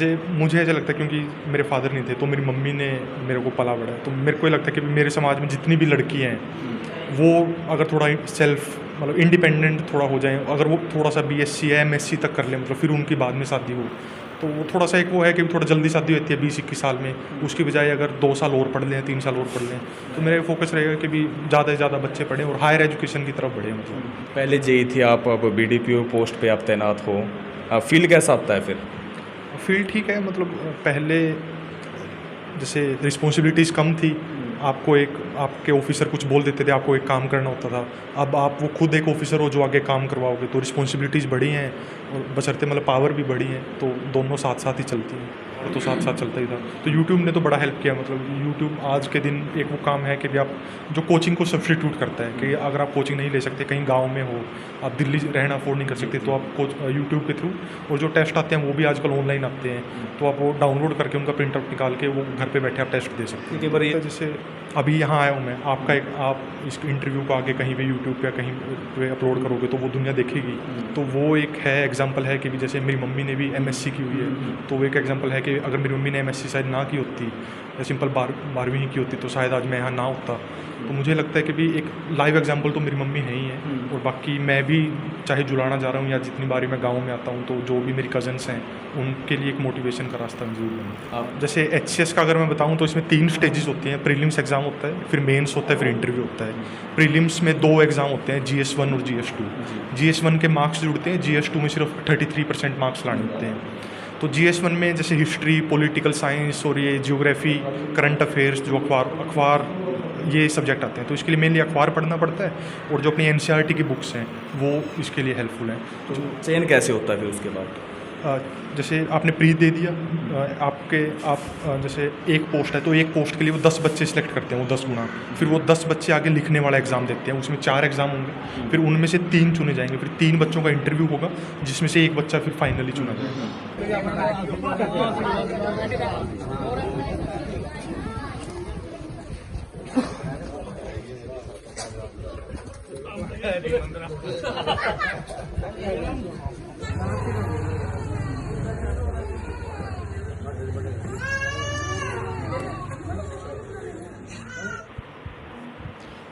जैसे मुझे ऐसा लगता है क्योंकि मेरे फादर नहीं थे तो मेरी मम्मी ने मेरे को पला बड़ा है, तो मेरे को ये लगता है कि मेरे समाज में जितनी भी लड़की हैं वो अगर थोड़ा सेल्फ मतलब इंडिपेंडेंट थोड़ा हो जाएं, अगर वो थोड़ा सा बीएससी या एमएससी तक कर लें, मतलब फिर उनकी बाद में शादी हो, तो वो थोड़ा सा एक वो है कि थोड़ा जल्दी शादी होती है 20-21 साल में, उसकी बजाय अगर 2 साल और पढ़ लें 3 साल और पढ़ लें तो मेरा फोकस रहेगा कि भी ज़्यादा से ज़्यादा बच्चे पढ़ें और हायर एजुकेशन की तरफ बढ़े। मतलब पहले जेई थी आप, अब बीडीपीओ पोस्ट पे आप तैनात हो, फील कैसा आता है फिर? फील्ड ठीक है, मतलब पहले जैसे रिस्पॉन्सिबिलिटीज़ कम थी, आपको एक आपके ऑफिसर कुछ बोल देते थे, आपको एक काम करना होता था। अब आप वो खुद एक ऑफिसर हो जो आगे काम करवाओगे, तो रिस्पॉन्सिबिलिटीज़ बढ़ी हैं और बशर्ते मतलब पावर भी बढ़ी है, तो दोनों साथ साथ ही चलती हैं, और तो साथ साथ चलता ही था। तो यूट्यूब ने तो बड़ा हेल्प किया, मतलब यूट्यूब आज के दिन एक वो काम है कि भी आप जो कोचिंग को सब्सटीट्यूट करता है कि अगर आप कोचिंग नहीं ले सकते, कहीं गाँव में हो, आप दिल्ली रहना अफोर्ड नहीं कर सकते, तो आप यूट्यूब के थ्रू, और जो टेस्ट आते हैं वो भी आजकल ऑनलाइन आते हैं, तो आप वो डाउनलोड करके उनका प्रिंट आउट निकाल के वो घर पे बैठे आप टेस्ट दे सकते हैं। क्योंकि बार ये जैसे अभी यहाँ आया हूँ मैं, आपका एक आप इस इंटरव्यू को आगे कहीं पे यूट्यूब पे कहीं पे अपलोड करोगे तो वो दुनिया देखेगी, तो वो एक है एग्जांपल है कि भी जैसे मेरी मम्मी ने भी एमएससी की हुई है, तो वो एक एग्जांपल है कि अगर मेरी मम्मी ने एमएससी शायद ना की होती या सिंपल 12वीं ही की होती तो शायद आज मैं यहाँ ना होता। तो मुझे लगता है कि भी एक लाइव एग्जांपल तो मेरी मम्मी है ही है, और बाकी मैं भी चाहे जुलाना जा रहा हूँ या जितनी बारी मैं गाँव में आता हूँ, तो जो भी मेरी कज़न्स हैं उनके लिए एक मोटिवेशन का रास्ता जरूर बना। आप जैसे एचसीएस का अगर मैं बताऊँ तो इसमें 3 स्टेजेस होती हैं, प्रीलिम्स एग्ज़ाम होता है, फिर मेंस होता है, फिर इंटरव्यू होता है। प्रीलिम्स में 2 एग्ज़ाम होते हैं, GS1 और GS2। GS1 के मार्क्स जुड़ते हैं, GS2 में सिर्फ 33% मार्क्स लाने होते हैं। तो GS1 में जैसे हिस्ट्री, पॉलिटिकल साइंस और ये जियोग्राफी, करंट अफेयर्स, जो अखबार ये सब्जेक्ट आते हैं, तो इसके लिए मेनली अखबार पढ़ना पड़ता है, और जो अपनी एनसीईआरटी की बुक्स हैं वो इसके लिए हेल्पफुल हैं। तो चयन कैसे होता है फिर उसके बाद? जैसे आपने प्री दे दिया, जैसे एक पोस्ट है तो एक पोस्ट के लिए वो 10 बच्चे सिलेक्ट करते हैं, वो 10 गुना, फिर वो 10 बच्चे आगे लिखने वाला एग्ज़ाम देते हैं, उसमें 4 एग्ज़ाम होंगे, फिर उनमें से 3 चुने जाएंगे, फिर 3 बच्चों का इंटरव्यू होगा जिसमें से एक बच्चा फिर फाइनली चुना जाएगा।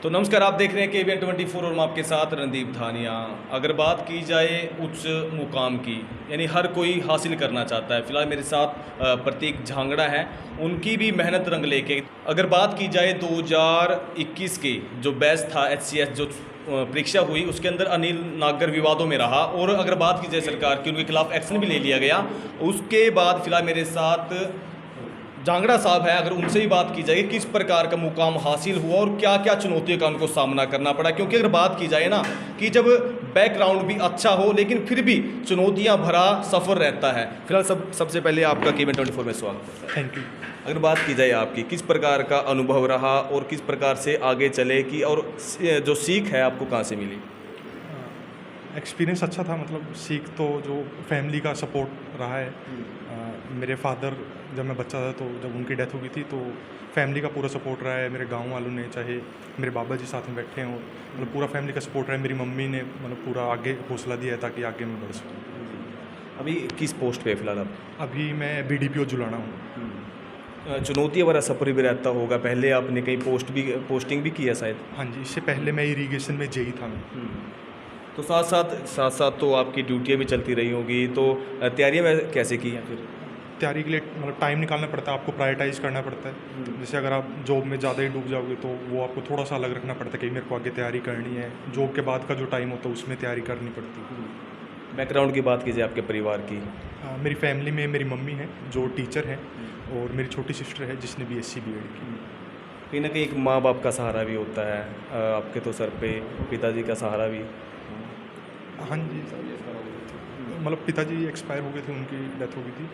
तो नमस्कार, आप देख रहे हैं KBN 24 और मैं आपके साथ रणदीप धानिया। अगर बात की जाए उच्च मुकाम की, यानी हर कोई हासिल करना चाहता है। फिलहाल मेरे साथ प्रतीक झांगड़ा है, उनकी भी मेहनत रंग लेके। अगर बात की जाए 2021 के जो बैच था HCS जो परीक्षा हुई, उसके अंदर अनिल नागर विवादों में रहा, और अगर बात की जाए सरकार की, उनके खिलाफ एक्शन भी ले लिया गया। उसके बाद फिलहाल मेरे साथ झांगड़ा साहब है, अगर उनसे ही बात की जाए किस प्रकार का मुकाम हासिल हुआ और क्या क्या चुनौतियों का उनको सामना करना पड़ा। क्योंकि अगर बात की जाए ना कि जब बैकग्राउंड भी अच्छा हो लेकिन फिर भी चुनौतियां भरा सफ़र रहता है। फिलहाल सबसे पहले आपका KBN 24 में स्वागत है। Thank you. अगर बात की जाए आपकी, किस प्रकार का अनुभव रहा और किस प्रकार से आगे चले कि, और जो सीख है आपको कहाँ से मिली? एक्सपीरियंस अच्छा था, मतलब सीख तो जो फैमिली का सपोर्ट रहा है। मेरे फादर जब मैं बच्चा था तो जब उनकी डेथ हो गई थी तो फैमिली का पूरा सपोर्ट रहा है, मेरे गांव वालों ने, चाहे मेरे बाबा जी साथ में बैठे हों, मतलब पूरा फैमिली का सपोर्ट रहा है। मेरी मम्मी ने मतलब पूरा आगे हौसला दिया है ताकि आगे मैं बढ़ सकूँ। अभी किस पोस्ट पे फिलहाल आप? अभी मैं BDPO जुलाना हूँ। चुनौतियाँ भरा सफ़र भी रहता होगा, पहले आपने कहीं पोस्टिंग भी किया शायद? हाँ जी, इससे पहले मैं इरीगेशन में जेई था मैं। तो साथ साथ तो आपकी ड्यूटियाँ भी चलती रही होगी, तो तैयारियाँ में कैसे की हैं फिर? तैयारी के लिए मतलब टाइम निकालना पड़ता है, आपको प्रायोरिटाइज करना पड़ता है। जैसे अगर आप जॉब में ज़्यादा ही डूब जाओगे तो वो आपको थोड़ा सा अलग रखना पड़ता है कि मेरे को आगे तैयारी करनी है, जॉब के बाद का जो टाइम होता है उसमें तैयारी करनी पड़ती है। बैकग्राउंड की बात कीजिए आपके परिवार की। मेरी फैमिली में मेरी मम्मी है जो टीचर है, और मेरी छोटी सिस्टर है जिसने BSc BEd की। कहीं ना कहीं एक माँ बाप का सहारा भी होता है, आपके तो सर पे पिताजी का सहारा भी। हाँ जी, मतलब पिताजी एक्सपायर हो गए थे, उनकी डेथ हो गई थी,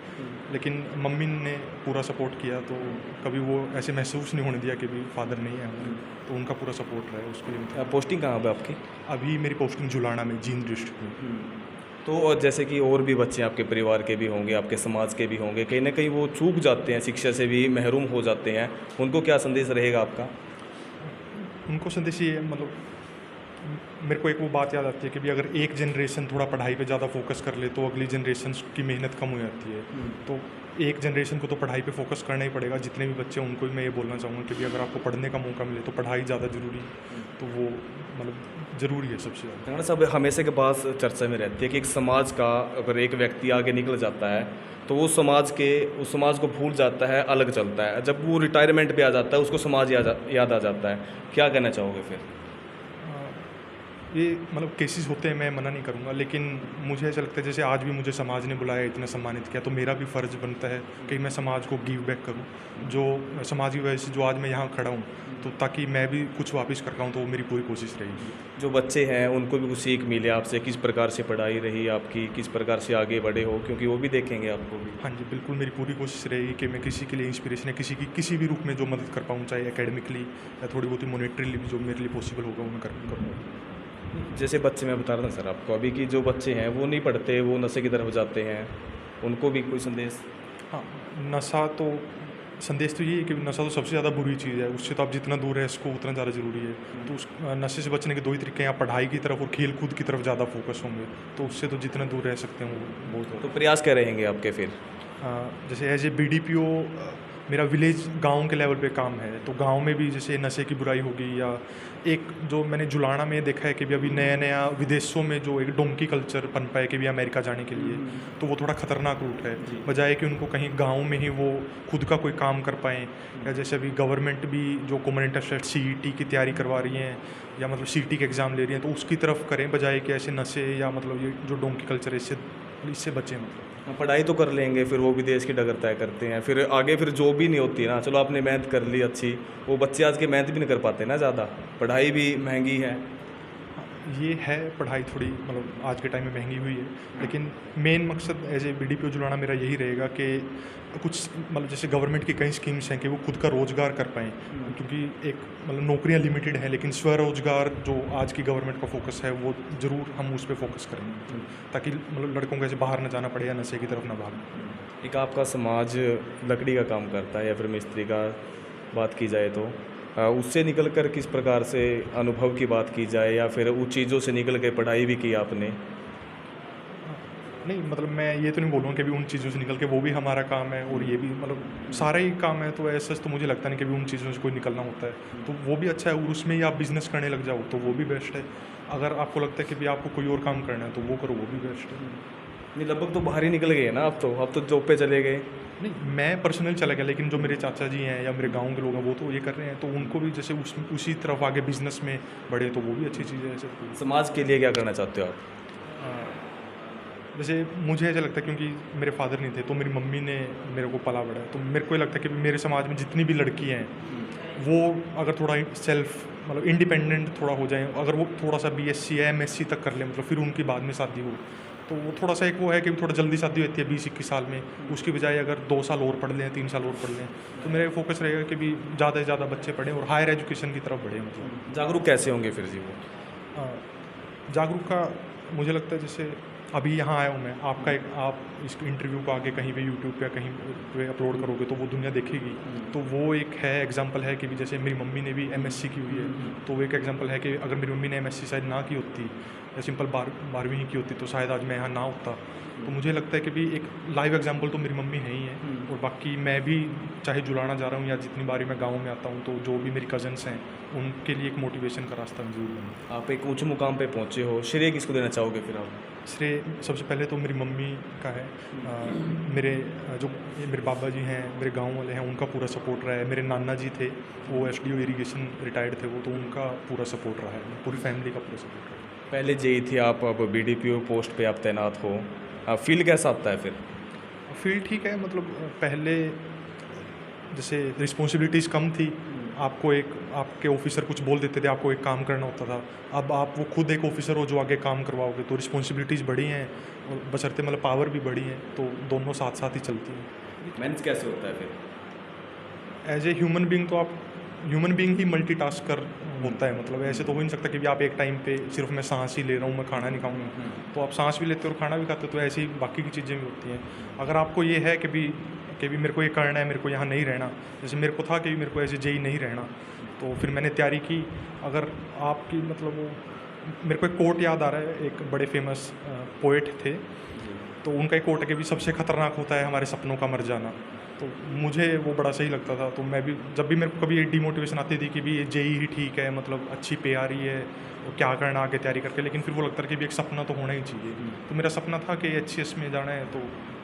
लेकिन मम्मी ने पूरा सपोर्ट किया, तो कभी वो ऐसे महसूस नहीं होने दिया कि भी फादर नहीं है हमारे, तो उनका पूरा सपोर्ट रहा है उसके लिए। पोस्टिंग कहाँ पे आपकी? अभी मेरी पोस्टिंग जुलाना में, जींद डिस्ट्रिक्ट में। तो और जैसे कि और भी बच्चे आपके परिवार के भी होंगे, आपके समाज के भी होंगे, कहीं ना कहीं वो चूक जाते हैं, शिक्षा से भी महरूम हो जाते हैं, उनको क्या संदेश रहेगा आपका? उनको संदेश ये है, मतलब मेरे को एक वो बात याद आती है कि भी अगर एक जनरेशन थोड़ा पढ़ाई पे ज़्यादा फोकस कर ले तो अगली जनरेशन की मेहनत कम हो जाती है। तो एक जनरेशन को तो पढ़ाई पे फोकस करना ही पड़ेगा, जितने भी बच्चे हैं उनको भी मैं ये बोलना चाहूँगा कि भी अगर आपको पढ़ने का मौका मिले तो पढ़ाई ज़्यादा ज़रूरी है, तो वो मतलब ज़रूरी है सबसे ज़्यादा। राणा साहब, हमेशा के पास चर्चा में रहती है कि एक समाज का अगर एक व्यक्ति आगे निकल जाता है तो वो उस समाज को भूल जाता है, अलग चलता है। जब वो रिटायरमेंट पे आ जाता है उसको समाज याद आ जाता है। क्या कहना चाहोगे फिर? ये मतलब केसेस होते हैं, मैं मना नहीं करूँगा, लेकिन मुझे ऐसा लगता है जैसे आज भी मुझे समाज ने बुलाया, इतना सम्मानित किया, तो मेरा भी फ़र्ज़ बनता है कि मैं समाज को गिव बैक करूँ, जो समाज की वजह से जो आज मैं यहाँ खड़ा हूँ, तो ताकि मैं भी कुछ वापस कर पाऊँ, तो वो मेरी पूरी कोशिश रहेगी। जो बच्चे हैं उनको भी कुछ सीख मिले आपसे, किस प्रकार से पढ़ाई रही आपकी, किस प्रकार से आगे बढ़े हो, क्योंकि वो भी देखेंगे आपको भी। हाँ जी, बिल्कुल मेरी पूरी कोशिश रहेगी कि मैं किसी के लिए इंस्पिरेशन है, किसी भी रूप में जो मदद कर पाऊँ, चाहे एकेडमिकली या थोड़ी बहुत ही मॉनेटरीली भी जो मेरे लिए पॉसिबल होगा वो मैं करूँगा। जैसे बच्चे, मैं बता रहा था सर आपको अभी कि जो बच्चे हैं वो नहीं पढ़ते, वो नशे की तरफ जाते हैं, उनको भी कोई संदेश? हाँ, नशा तो संदेश तो यही है कि नशा तो सबसे ज़्यादा बुरी चीज़ है, उससे तो आप जितना दूर रह सको उतना ज़्यादा ज़रूरी है। तो उस नशे से बचने के दो ही तरीके हैं, आप पढ़ाई की तरफ और खेल कूद की तरफ ज़्यादा फोकस होंगे, तो उससे तो जितना दूर रह सकते हैं वो बहुत तो प्रयास क्या रहेंगे आपके फिर? जैसे एज ए BDPO मेरा विलेज गांव के लेवल पे काम है, तो गांव में भी जैसे नशे की बुराई होगी, या एक जो मैंने जुलाना में देखा है कि भी अभी नया नया विदेशों में जो एक डोंकी कल्चर पनपा है कि भी अमेरिका जाने के लिए, तो वो थोड़ा ख़तरनाक रूट है, बजाय कि उनको कहीं गांव में ही वो खुद का कोई काम कर पाएँ। या जैसे अभी गवर्नमेंट भी जो कॉमन एंट्रेंस टेस्ट CET की तैयारी करवा रही हैं, या मतलब CET के एग्ज़ाम ले रही हैं, तो उसकी तरफ करें, बजाय कि ऐसे नशे या मतलब ये जो डोंकी कल्चर है इससे बचें। मतलब पढ़ाई तो कर लेंगे, फिर वो भी देश की डगर तय करते हैं, फिर आगे फिर जॉब भी नहीं होती है ना। चलो आपने मेहनत कर ली अच्छी, वो बच्चे आज के मेहनत भी नहीं कर पाते ना ज़्यादा, पढ़ाई भी महंगी है। ये है, पढ़ाई थोड़ी मतलब आज के टाइम में महंगी हुई है, लेकिन मेन मकसद एज ए BDPO जुड़ाना मेरा यही रहेगा कि कुछ मतलब जैसे गवर्नमेंट की कई स्कीम्स हैं कि वो खुद का रोज़गार कर पाएँ, क्योंकि एक मतलब नौकरियां लिमिटेड हैं, लेकिन स्वरोजगार जो आज की गवर्नमेंट का फोकस है वो ज़रूर हम उस पर फोकस करेंगे, ताकि मतलब लड़कों को ऐसे बाहर ना जाना पड़े या नशे की तरफ ना भागें। एक आपका समाज लकड़ी का काम करता है या फिर मिस्त्री का बात की जाए तो उससे निकल कर किस प्रकार से अनुभव की बात की जाए, या फिर उन चीज़ों से निकल के पढ़ाई भी की आपने? नहीं मतलब मैं ये तो नहीं बोलूँगा कि भी उन चीज़ों से निकल के वो भी हमारा काम है और ये भी मतलब सारा ही काम है, तो ऐसा तो मुझे लगता नहीं कि भी उन चीज़ों से कोई निकलना होता है, तो वो भी अच्छा है, और उसमें ही आप बिज़नेस करने लग जाओ तो वो भी बेस्ट है। अगर आपको लगता है कि भी आपको कोई और काम करना है तो वो करो, वो भी बेस्ट है। नहीं, लगभग तो बाहर ही निकल गए ना, अब तो जॉब पे चले गए। नहीं, मैं पर्सनल चला गया, लेकिन जो मेरे चाचा जी हैं या मेरे गाँव के लोग हैं वो तो ये कर रहे हैं, तो उनको भी जैसे उसी तरफ आगे बिज़नेस में बढ़े तो वो भी अच्छी चीज़ है ऐसे। समाज के लिए क्या करना चाहते हो आप? जैसे मुझे ऐसा लगता है क्योंकि मेरे फादर नहीं थे, तो मेरी मम्मी ने मेरे को पला बड़ा है, तो मेरे को ये लगता है कि मेरे समाज में जितनी भी लड़की हैं वो अगर थोड़ा सेल्फ मतलब इंडिपेंडेंट थोड़ा हो जाएं, अगर वो थोड़ा सा BSc या MSc तक कर लें, मतलब फिर उनकी बाद में शादी हो, तो वो थोड़ा सा एक वो है कि थोड़ा जल्दी शादी होती है 20-21 साल में, उसकी बजाय अगर 2 साल और पढ़ लें, 3 साल और पढ़ लें, तो मेरा फोकस रहेगा कि भी ज़्यादा से ज़्यादा बच्चे पढ़ें और हायर एजुकेशन की तरफ बढ़े। मतलब जागरूक कैसे होंगे फिर जी वो? जागरूक का मुझे लगता है जैसे अभी यहाँ आया हूँ मैं, आप इस इंटरव्यू को आगे कहीं पे यूट्यूब पे कहीं पे अपलोड करोगे तो वो दुनिया देखेगी, तो वो एक है एग्जांपल है कि भी जैसे मेरी मम्मी ने भी MSc की हुई है, तो वो एक एग्जांपल है कि अगर मेरी मम्मी ने MSc शायद ना की होती या सिंपल 12वीं ही की होती तो शायद आज मैं यहाँ ना होता। तो मुझे लगता है कि भी एक लाइव एग्जांपल तो मेरी मम्मी है ही है, और बाकी मैं भी चाहे जुलाना जा रहा हूँ या जितनी बारी मैं गाँव में आता हूँ, तो जो भी मेरी कज़न्स हैं उनके लिए एक मोटिवेशन का रास्ता जरूर बना। आप एक ऊंचे मुकाम पे पहुंचे हो, श्रेय किसको देना चाहोगे फिर आप? श्रेय सबसे पहले तो मेरी मम्मी का है, मेरे जो मेरे बाबा जी हैं, मेरे गांव वाले हैं, उनका पूरा सपोर्ट रहा है। मेरे नाना जी थे, वो SDO इरिगेशन रिटायर्ड थे वो, तो उनका पूरा सपोर्ट रहा है, पूरी फैमिली का पूरा सपोर्ट रहा है। पहले जेई थी आप, अब BDPO पोस्ट पे आप तैनात हो, फील कैसा आता है फिर? फील्ड ठीक है, मतलब पहले जैसे रिस्पॉन्सिबिलिटीज़ कम थी, आपके ऑफिसर कुछ बोल देते थे, आपको एक काम करना होता था। अब आप वो खुद एक ऑफिसर हो जो आगे काम करवाओगे, तो रिस्पॉन्सिबिलिटीज़ बढ़ी हैं और बशर्ते मतलब पावर भी बढ़ी है, तो दोनों साथ साथ ही चलती हैं। मैनेज कैसे होता है फिर? एज ए ह्यूमन बीइंग तो आप ह्यूमन बीइंग ही मल्टीटास्कर होता है, मतलब ऐसे तो हो ही नहीं सकता कि भी आप एक टाइम पे सिर्फ मैं सांस ही ले रहा हूँ, मैं खाना नहीं खाऊंगा, तो आप सांस भी लेते हो और खाना भी खाते हो, तो ऐसे ही बाकी की चीज़ें भी होती हैं। अगर आपको ये है कि भी मेरे को ये करना है, मेरे को यहाँ नहीं रहना, जैसे मेरे को था कि मेरे को ऐसे जेई नहीं रहना, तो फिर मैंने तैयारी की। अगर आपकी मतलब वो मेरे को एक कोट याद आ रहा है, एक बड़े फेमस पोएट थे, तो उनका एक कोट है कि भी सबसे खतरनाक होता है हमारे सपनों का मर जाना। तो मुझे वो बड़ा सही लगता था। तो मैं भी जब भी मेरे को कभी डीमोटिवेशन आती थी कि भी ये जेई ही ठीक है, मतलब अच्छी पे आ रही है और क्या करना आगे तैयारी करके, लेकिन फिर वो लगता है कि भी एक सपना तो होना ही चाहिए। तो मेरा सपना था कि एचसीएस में जाना है, तो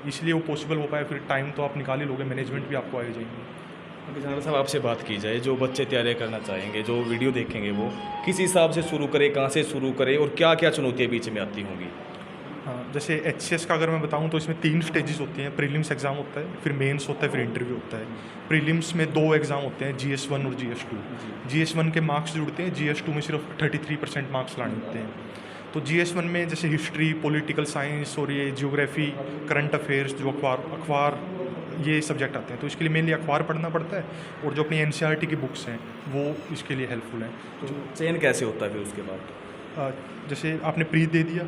इसलिए वो पॉसिबल हो पाया। फिर टाइम तो आप निकाल ही लोगे, मैनेजमेंट भी आपको आ ही जाएंगी। अभी जानवर साहब आपसे बात की जाए, जो बच्चे तैयारी करना चाहेंगे, जो वीडियो देखेंगे, वो किस हिसाब से शुरू करें, कहाँ से शुरू करें और क्या क्या चुनौतियाँ बीच में आती होंगी? हाँ, जैसे एचसीएस का अगर मैं बताऊं तो इसमें 3 स्टेजेस होती हैं। प्रीलिम्स एग्ज़ाम होता है, फिर मेंस होता है, फिर इंटरव्यू होता है। प्रीलिम्स में 2 एग्ज़ाम होते हैं, GS1 और GS2। GS1 के मार्क्स जुड़ते हैं, GS2 में सिर्फ 33% मार्क्स लाने होते हैं। तो GS1 में जैसे हिस्ट्री, पॉलिटिकल साइंस और ये जियोग्राफी, करंट अफेयर्स, जो अखबार ये सब्जेक्ट आते हैं। तो इसके लिए मेनली अखबार पढ़ना पड़ता है, और जो अपनी एनसीईआरटी की बुक्स हैं वो इसके लिए हेल्पफुल हैं। तो चयन कैसे होता है फिर उसके बाद? जैसे आपने प्री दे दिया,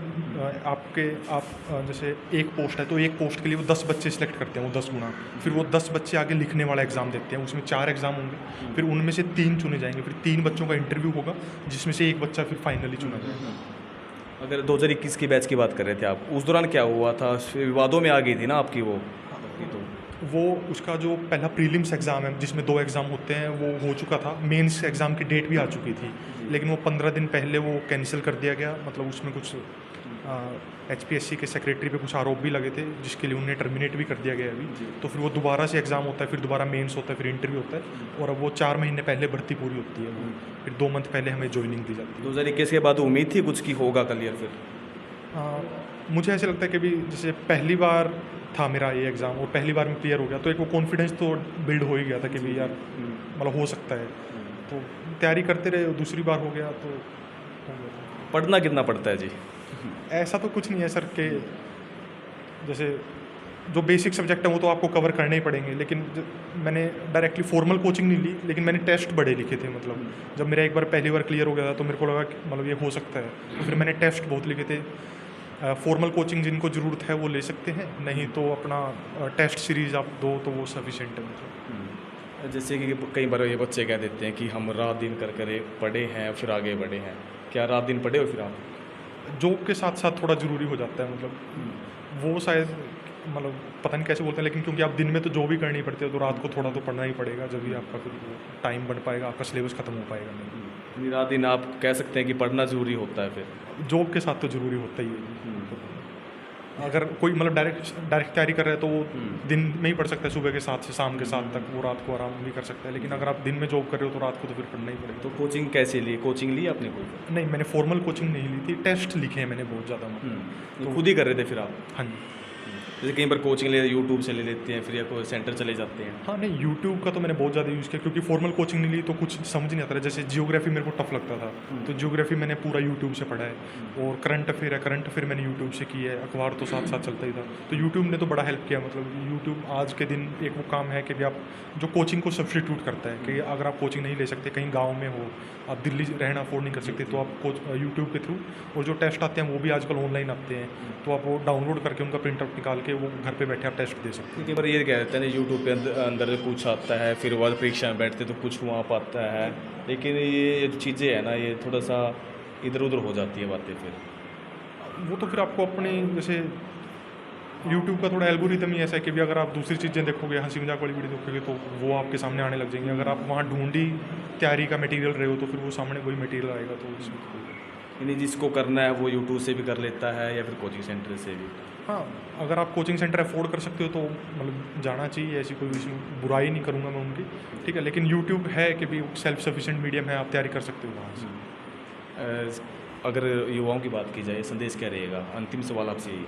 जैसे एक पोस्ट है तो एक पोस्ट के लिए वो 10 बच्चे सिलेक्ट करते हैं, वो 10 गुना। फिर वो 10 बच्चे आगे लिखने वाला एग्ज़ाम देते हैं, उसमें 4 एग्ज़ाम होंगे। फिर उनमें से 3 चुने जाएंगे, फिर 3 बच्चों का इंटरव्यू होगा, जिसमें से एक बच्चा फिर फाइनली चुना जाएगा। अगर 2021 की बैच की बात कर रहे थे आप, उस दौरान क्या हुआ था? विवादों में आ गई थी ना आपकी वो? तो वो उसका जो पहला प्रीलिम्स एग्ज़ाम है, जिसमें 2 एग्ज़ाम होते हैं, वो हो चुका था। मेंस एग्ज़ाम की डेट भी आ चुकी थी, लेकिन वो 15 दिन पहले वो कैंसिल कर दिया गया। मतलब उसमें कुछ एचपीएससी के सेक्रेटरी पे कुछ आरोप भी लगे थे, जिसके लिए उन्हें टर्मिनेट भी कर दिया गया अभी। तो फिर वो दोबारा से एग्ज़ाम होता है, फिर दोबारा मेंस होता है, फिर इंटरव्यू होता है, और अब वो 4 महीने पहले भर्ती पूरी होती है वो, फिर 2 मंथ पहले हमें ज्वाइनिंग दी जाती है। 2021 के बाद उम्मीद थी कुछ की होगा क्लियर फिर? मुझे ऐसे लगता है कि भी जैसे पहली बार था मेरा ये एग्ज़ाम और पहली बार में क्लियर हो गया, तो एक वो कॉन्फिडेंस तो बिल्ड हो ही गया था कि भी यार मतलब हो सकता है। तो तैयारी करते रहे, दूसरी बार हो गया तो हो गया। पढ़ना कितना पड़ता है जी? ऐसा तो कुछ नहीं है सर के, जैसे जो बेसिक सब्जेक्ट है वो तो आपको कवर करने ही पड़ेंगे, लेकिन मैंने डायरेक्टली फॉर्मल कोचिंग नहीं ली, लेकिन मैंने टेस्ट बड़े लिखे थे। मतलब जब मेरा एक बार पहली बार क्लियर हो गया था तो मेरे को लगा कि मतलब ये हो सकता है, तो फिर मैंने टेस्ट बहुत लिखे थे। फॉर्मल कोचिंग जिनको ज़रूरत है वो ले सकते हैं, नहीं तो अपना टेस्ट सीरीज़ आप दो तो वो सफिशेंट है। मतलब जैसे कि कई बार ये बच्चे कह देते हैं कि हम रात दिन कर करे पढ़े हैं फिर आगे बढ़े हैं, क्या रात दिन पढ़े हो फिर आप? जॉब के साथ साथ थोड़ा ज़रूरी हो जाता है, मतलब वो शायद मतलब पता नहीं कैसे बोलते हैं, लेकिन क्योंकि आप दिन में तो जॉब ही करनी पड़ती है, तो रात को थोड़ा तो पढ़ना ही पड़ेगा, जब भी आपका फिर टाइम बन पाएगा, आपका सिलेबस ख़त्म हो पाएगा। नहीं, रात दिन आप कह सकते हैं कि पढ़ना ज़रूरी होता है फिर? जॉब के साथ तो ज़रूरी होता ही है। अगर कोई मतलब डायरेक्ट तैयारी कर रहा है तो वो दिन में ही पढ़ सकता है, सुबह के 7 से शाम के 7 तक, वो रात को आराम भी कर सकता है। लेकिन अगर आप दिन में जॉब कर रहे हो तो रात को तो फिर पढ़ना ही पड़ेगा। तो कोचिंग कैसे ली? कोचिंग ली आपने कोई? नहीं, मैंने फॉर्मल कोचिंग नहीं ली थी, टेस्ट लिखे हैं मैंने बहुत ज़्यादा। तो खुद ही कर रहे थे फिर आप? हाँ जी। जैसे कई बार कोचिंग ले यूट्यूब से ले लेते हैं फिर या कोई सेंटर चले जाते हैं? हाँ नहीं, यूट्यूब का तो मैंने बहुत ज़्यादा यूज़ किया, क्योंकि फॉर्मल कोचिंग नहीं ली तो कुछ समझ नहीं आता था। जैसे जियोग्राफी मेरे को टफ लगता था, तो जियोग्राफी मैंने पूरा यूट्यूब से पढ़ा है। और करंट अफेयर मैंने यूट्यूब से की है, अखबार तो साथ साथ चलता ही था। तो यूट्यूब ने तो बड़ा हेल्प किया। मतलब यूट्यूब आज के दिन एक वो काम है कि भी आप जो कोचिंग को सब्स्टिट्यूट करता है, कि अगर आप कोचिंग नहीं ले सकते, कहीं गाँव में हो, आप दिल्ली रहना अफोर्ड नहीं कर सकते, तो आप यूट्यूब के थ्रू, और जो टेस्ट आते हैं वो भी आजकल ऑनलाइन आते हैं, तो आप वो डाउनलोड करके उनका प्रिंट आउट निकाल के वो घर पे बैठे आप टेस्ट दे सकते हैं। कई बार ये कह देते हैं ना यूट्यूब पे अंदर कुछ आता है, फिर बाद परीक्षा में बैठते तो कुछ वहाँ पाता है, लेकिन ये जो चीज़ें हैं ना, ये थोड़ा सा इधर उधर हो जाती है बातें फिर। वो तो फिर आपको अपने जैसे यूट्यूब का थोड़ा एल्गोरिदम ही ऐसा है कि भी अगर आप दूसरी चीज़ें देखोगे, हंसी मजाक वाली वीडियो देखोगे, तो वो आपके सामने आने लग जाएंगे। अगर आप वहाँ ढूंढी तैयारी का मटेरियल रहे हो तो फिर वो सामने वही मटेरियल आएगा। तो इसमें यानी जिसको करना है वो यूट्यूब से भी कर लेता है या फिर कोचिंग सेंटर से भी? हाँ, अगर आप कोचिंग सेंटर अफोर्ड कर सकते हो तो मतलब जाना चाहिए, ऐसी कोई इसमें बुराई नहीं करूँगा मैं उनकी, ठीक है। लेकिन यूट्यूब है कि भी सेल्फ सफिशिएंट मीडियम है, आप तैयारी कर सकते हो वहाँ से। अगर युवाओं की बात की जाए, संदेश क्या रहेगा? अंतिम सवाल आपसे यही।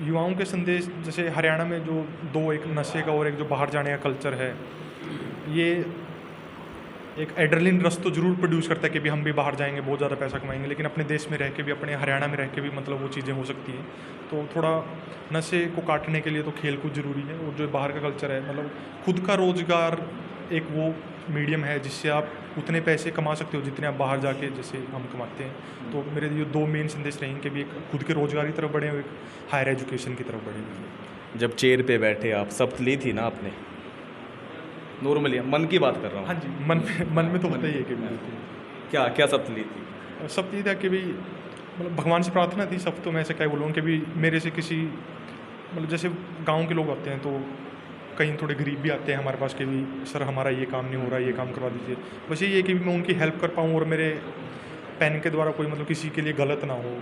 युवाओं के संदेश, जैसे हरियाणा में जो दो, एक नशे का और एक जो बाहर जाने का कल्चर है, ये एक एड्रेनलिन रश तो ज़रूर प्रोड्यूस करता है कि भी हम भी बाहर जाएंगे, बहुत ज़्यादा पैसा कमाएंगे, लेकिन अपने देश में रह के भी, अपने हरियाणा में रह के भी मतलब वो चीज़ें हो सकती हैं। तो थोड़ा नशे को काटने के लिए तो खेल कूद ज़रूरी है, और जो बाहर का कल्चर है, मतलब खुद का रोज़गार एक वो मीडियम है जिससे आप उतने पैसे कमा सकते हो जितने आप बाहर जाके जैसे हम कमाते हैं। तो मेरे ये 2 मेन संदेश रहेंगे कि भी एक खुद के रोज़गार की तरफ बढ़े और एक हायर एजुकेशन की तरफ बढ़े। जब चेयर पे बैठे आप, शपथ ली थी ना आपने? नॉर्मली मन की बात कर रहा हूँ। हाँ जी, मन में तो होता ही है कि क्या क्या शपथ ली थी? सब चीज़ था कि भी मतलब भगवान से प्रार्थना थी सब, तो मैं ऐसे क्या बोलूँ कि भी मेरे से किसी मतलब जैसे गांव के लोग आते हैं तो कहीं थोड़े गरीब भी आते हैं हमारे पास कि भी सर हमारा ये काम नहीं हो रहा, ये काम करवा दीजिए। बस यही है कि मैं उनकी हेल्प कर पाऊँ और मेरे पेन के द्वारा कोई मतलब किसी के लिए गलत ना हो,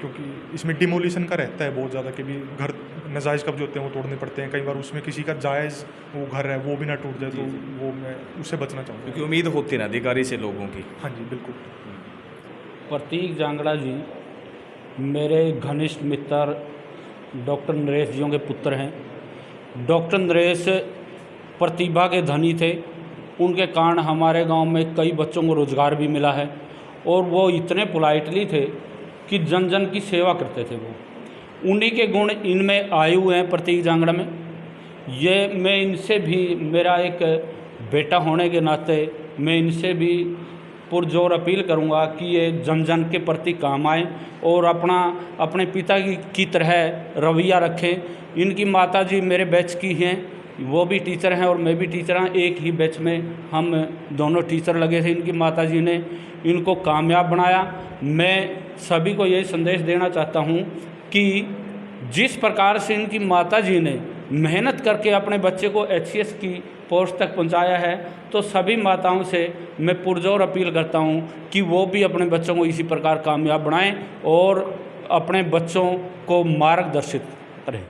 क्योंकि इसमें डिमोलिशन का रहता है बहुत ज़्यादा कि भी घर नाजायज़ कब्जे होते हैं वो तोड़ने पड़ते हैं, कई बार उसमें किसी का जायज़ वो घर है वो भी ना टूट जाए, तो वो मैं उससे बचना चाहूँगा। क्योंकि उम्मीद होती है ना अधिकारी से लोगों की। हाँ जी बिल्कुल। प्रतीक जांगड़ा जी मेरे घनिष्ठ मित्र डॉक्टर नरेश जियों के पुत्र हैं। डॉक्टर नरेश प्रतिभा के धनी थे, उनके कारण हमारे गांव में कई बच्चों को रोज़गार भी मिला है, और वो इतने पोलाइटली थे कि जन जन की सेवा करते थे। वो उन्हीं के गुण इनमें आए हुए हैं प्रतीक जांगड़ा में। ये मैं इनसे भी, मेरा एक बेटा होने के नाते मैं इनसे भी पुरजोर अपील करूंगा कि ये जन जन के प्रति काम आए और अपने पिता की तरह रवैया रखें। इनकी माताजी मेरे बैच की हैं, वो भी टीचर हैं और मैं भी टीचर हैं, एक ही बैच में हम दोनों टीचर लगे थे। इनकी माताजी ने इनको कामयाब बनाया। मैं सभी को ये संदेश देना चाहता हूँ कि जिस प्रकार से इनकी माताजी ने मेहनत करके अपने बच्चे को HCS की पोस्ट तक पहुंचाया है, तो सभी माताओं से मैं पुरजोर अपील करता हूं कि वो भी अपने बच्चों को इसी प्रकार कामयाब बनाएं और अपने बच्चों को मार्गदर्शित करें।